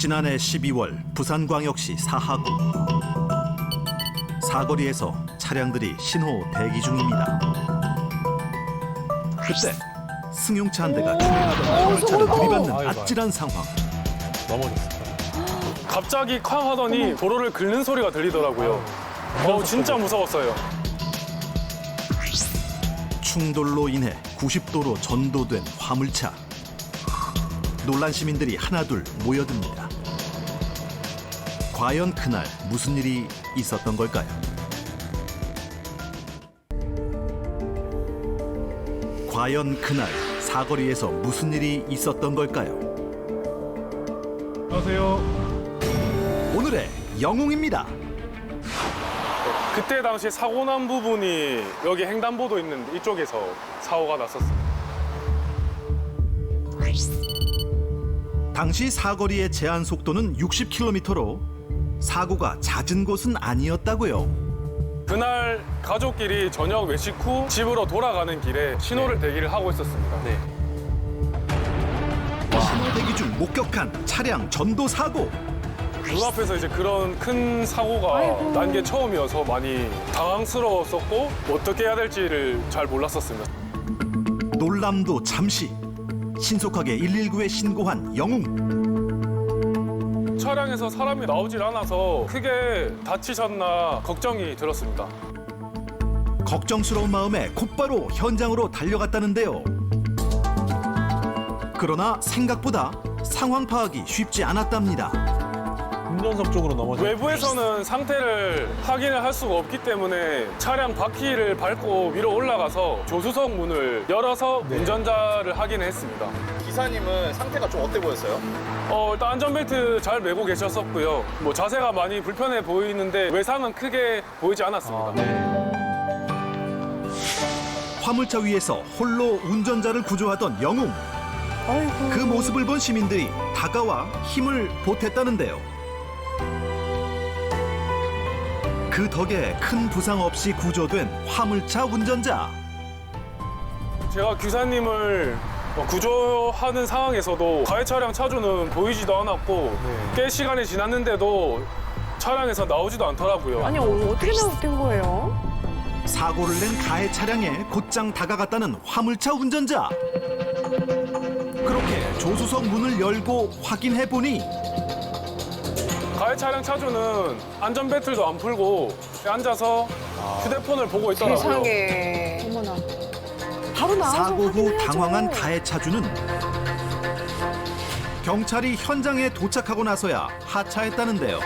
지난해 12월 부산광역시 사하구. 사거리에서 차량들이 신호 대기 중입니다. 그때 승용차 한 대가 추행하던 화물차를 들이받는 아찔한 상황. 넘어졌을까? 갑자기 쾅 하더니 도로를 긁는 소리가 들리더라고요. 진짜 무서웠어요. 충돌로 인해 90도로 전도된 화물차. 놀란 시민들이 하나둘 모여듭니다. 과연 그날 무슨 일이 있었던 걸까요? 과연 그날 사거리에서 무슨 일이 있었던 걸까요? 안녕하세요. 오늘의 영웅입니다. 그때 당시 사고 난 부분이 여기 횡단보도 있는 이쪽에서 사고가 났었습니다. 당시 사거리의 제한 속도는 60km로 사고가 잦은 곳은 아니었다고요. 그날 가족끼리 저녁 외식 후 집으로 돌아가는 길에 신호를 대기를 하고 있었습니다. 신호 대기 중 목격한 차량 전도 사고. 눈앞에서 이제 그런 큰 사고가 난 게 처음이어서 많이 당황스러웠었고 어떻게 해야 될지를 잘 몰랐었습니다. 놀람도 잠시. 신속하게 119에 신고한 영웅. 차량에서 사람이 나오질 않아서 크게 다치셨나 걱정이 들었습니다. 걱정스러운 마음에 곧바로 현장으로 달려갔다는데요. 그러나 생각보다 상황 파악이 쉽지 않았답니다. 운전석 쪽으로 넘어졌. 외부에서는 상태를 확인을 할 수가 없기 때문에 차량 바퀴를 밟고 위로 올라가서 조수석 문을 열어서 운전자를 확인을 했습니다. 기사님은 상태가 좀 어때 보였어요? 일단 안전벨트 잘 매고 계셨었고요. 자세가 많이 불편해 보이는데 외상은 크게 보이지 않았습니다. 화물차 위에서 홀로 운전자를 구조하던 영웅. 그 모습을 본 시민들이 다가와 힘을 보탰다는데요. 그 덕에 큰 부상 없이 구조된 화물차 운전자. 제가 기사님을 구조하는 상황에서도 가해 차량 차주는 보이지도 않았고 꽤 시간이 지났는데도 차량에서 나오지도 않더라고요. 아니 어떻게 나왔던 거예요? 사고를 낸 가해 차량에 곧장 다가갔다는 화물차 운전자. 그렇게 조수석 문을 열고 확인해 보니 가해 차량 차주는 안전벨트도 안 풀고 앉아서 휴대폰을 보고 있더라고요. 세상에. 어머나. 바로 나와서 사고 후 확인해야죠. 당황한 가해 차주는 경찰이 현장에 도착하고 나서야 하차했다는데요.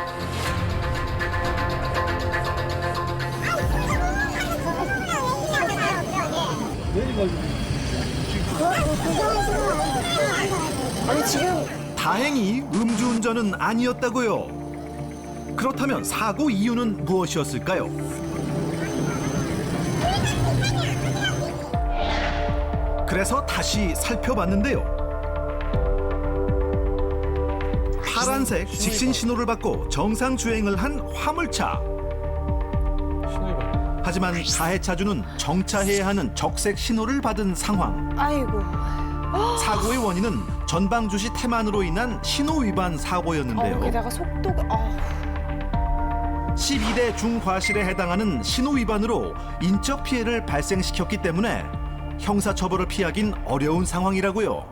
아니 지금 다행히 음주운전은 아니었다고요. 그렇다면 사고 이유는 무엇이었을까요? 그래서 다시 살펴봤는데요. 파란색 직진 신호를 받고 정상 주행을 한 화물차. 하지만 가해 차주는 정차해야 하는 적색 신호를 받은 상황. 아이고. 사고의 원인은 전방 주시 태만으로 인한 신호 위반 사고였는데요. 게다가 속도가 12대 중과실에 해당하는 신호 위반으로 인적 피해를 발생시켰기 때문에 형사처벌을 피하긴 어려운 상황이라고요.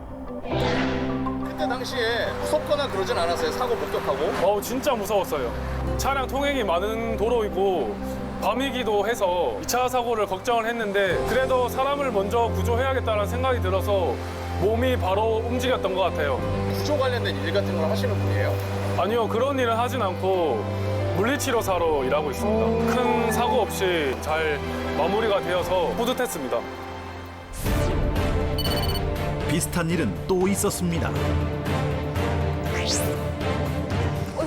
그때 당시에 무섭거나 그러진 않았어요? 사고 목격하고? 진짜 무서웠어요. 차량 통행이 많은 도로이고 밤이기도 해서 2차 사고를 걱정을 했는데 그래도 사람을 먼저 구조해야겠다는 생각이 들어서 몸이 바로 움직였던 것 같아요. 구조 관련된 일 같은 걸 하시는 분이에요? 아니요, 그런 일은 하진 않고 물리치료사로 일하고 있습니다. 큰 사고 없이 잘 마무리가 되어서 뿌듯했습니다. 비슷한 일은 또 있었습니다.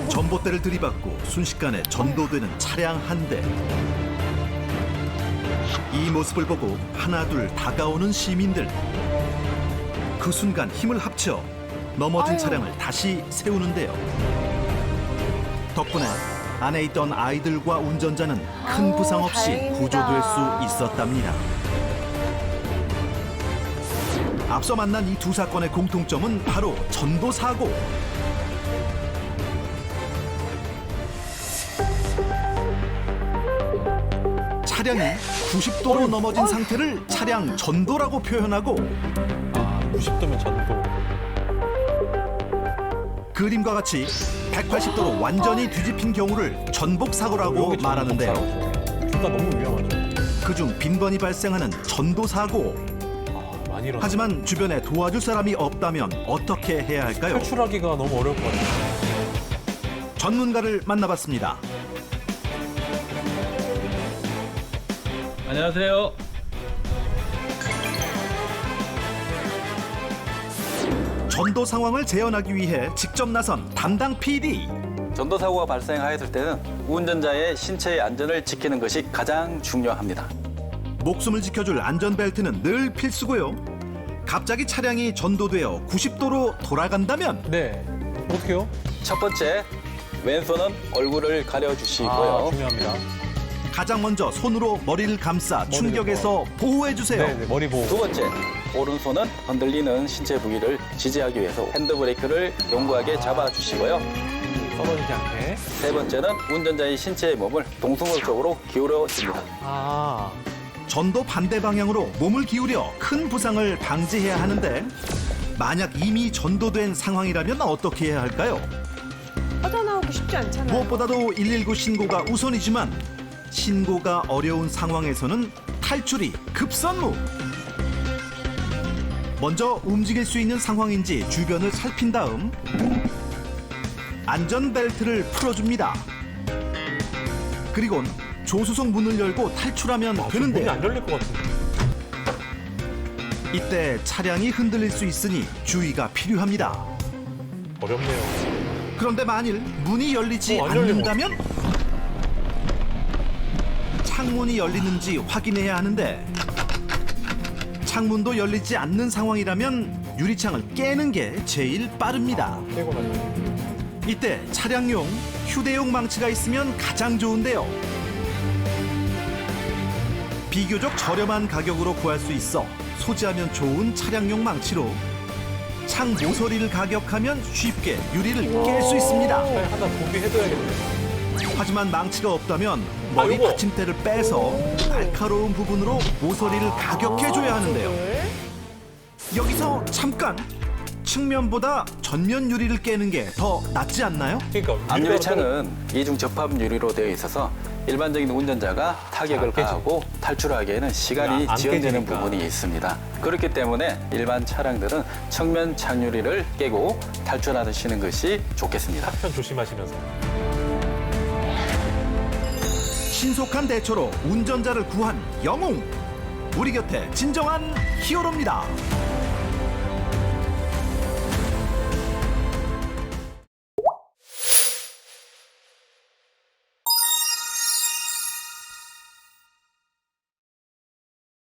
전봇대를 들이받고 순식간에 전도되는 차량 한 대. 이 모습을 보고 하나둘 다가오는 시민들. 그 순간 힘을 합쳐 넘어진 차량을 다시 세우는데요. 덕분에 안에 있던 아이들과 운전자는 큰 부상 없이 다행이다. 구조될 수 있었답니다. 앞서 만난 이 두 사건의 공통점은 바로 전도 사고. 차량이 90도로 넘어진 상태를 차량 전도라고 표현하고 90도면 전도. 그림과 같이 180도로 완전히 뒤집힌 경우를 전복 사고라고 말하는데요. 둘 다 너무 위험하죠. 그중 빈번히 발생하는 전도 사고. 많이 일어나. 하지만 주변에 도와줄 사람이 없다면 어떻게 해야 할까요? 탈출하기가 너무 어려울 것 같아요. 전문가를 만나봤습니다. 안녕하세요. 전도 상황을 재현하기 위해 직접 나선 담당 PD. 전도 사고가 발생하였을 때는 운전자의 신체의 안전을 지키는 것이 가장 중요합니다. 목숨을 지켜줄 안전벨트는 늘 필수고요. 갑자기 차량이 전도되어 90도로 돌아간다면 네. 어떻게요? 첫 번째, 왼손은 얼굴을 가려주시고요. 중요합니다. 가장 먼저 손으로 머리를 감싸 충격에서 보호해주세요. 네, 머리 보호. 두 번째, 오른손은 흔들리는 신체 부위를 지지하기 위해서 핸드브레이크를 견고하게 잡아주시고요. 떨어지지 않게. 세 번째는 운전자의 신체의 몸을 동승을 쪽으로 기울여 줍니다. 전도 반대 방향으로 몸을 기울여 큰 부상을 방지해야 하는데 만약 이미 전도된 상황이라면 어떻게 해야 할까요? 빠져나오기 쉽지 않잖아요. 무엇보다도 119 신고가 우선이지만 신고가 어려운 상황에서는 탈출이 급선무. 먼저 움직일 수 있는 상황인지 주변을 살핀 다음 안전벨트를 풀어줍니다. 그리곤 조수석 문을 열고 탈출하면 문이 되는데요. 안 열릴 것 같은데. 이때 차량이 흔들릴 수 있으니 주의가 필요합니다. 어렵네요. 그런데 만일 문이 열리지 안 열리면 않는다면 창문이 열리는지 확인해야 하는데 창문도 열리지 않는 상황이라면 유리창을 깨는 게 제일 빠릅니다. 깨고 나면. 이때 차량용 휴대용 망치가 있으면 가장 좋은데요. 비교적 저렴한 가격으로 구할 수 있어 소지하면 좋은 차량용 망치로 창 모서리를 가격하면 쉽게 유리를 깰 수 있습니다. 하나 구비해둬야겠네요. 하지만 망치가 없다면 머리 요거. 받침대를 빼서 날카로운 부분으로 모서리를 가격해줘야 하는데요. 여기서 잠깐! 측면보다 전면 유리를 깨는 게 더 낫지 않나요? 그러니까 앞유리창은 이중 접합 유리로 되어 있어서 일반적인 운전자가 타격을 깨지. 가하고 탈출하기에는 시간이 안 지연되는 깨지니까. 부분이 있습니다. 그렇기 때문에 일반 차량들은 측면 창유리를 깨고 탈출하시는 것이 좋겠습니다. 편 조심하시면서. 신속한 대처로 운전자를 구한 영웅! 우리 곁에 진정한 히어로입니다.